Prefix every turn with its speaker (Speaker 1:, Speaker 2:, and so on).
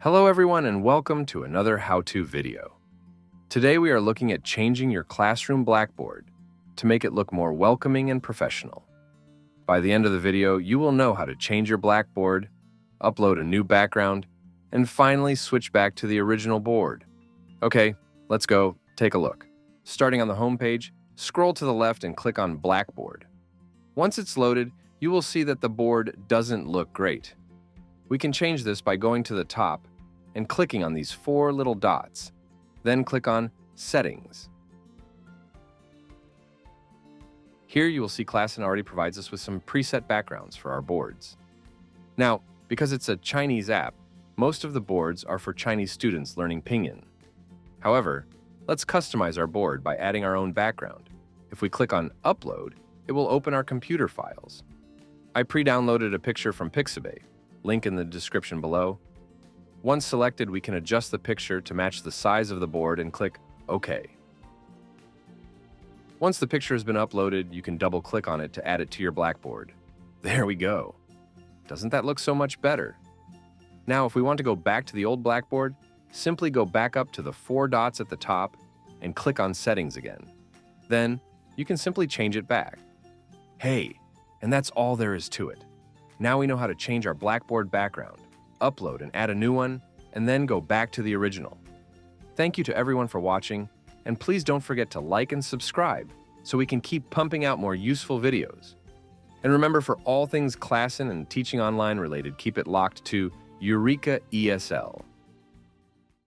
Speaker 1: Hello everyone and welcome to another how-to video. Today we are looking at changing your classroom Blackboard to make it look more welcoming and professional. By the end of the video, you will know how to change your Blackboard, upload a new background, and finally switch back to the original board. Okay, let's go take a look. Starting on the home page, scroll to the left and click on Blackboard. Once it's loaded, you will see that the board doesn't look great. We can change this by going to the top and clicking on these four little dots. Then click on Settings. Here you will see ClassIn already provides us with some preset backgrounds for our boards. Now, because it's a Chinese app, most of the boards are for Chinese students learning Pinyin. However, let's customize our board by adding our own background. If we click on Upload, it will open our computer files. I pre-downloaded a picture from Pixabay, link in the description below. Once selected, we can adjust the picture to match the size of the board and click OK. Once the picture has been uploaded, you can double-click on it to add it to your Blackboard. There we go. Doesn't that look so much better? Now, if we want to go back to the old Blackboard, simply go back up to the four dots at the top and click on Settings again. Then, you can simply change it back. Hey, and that's all there is to it. Now we know how to change our Blackboard background, upload and add a new one, and then go back to the original. Thank you to everyone for watching, and please don't forget to like and subscribe so we can keep pumping out more useful videos. And remember, for all things ClassIn and teaching online related, keep it locked to Eureka ESL.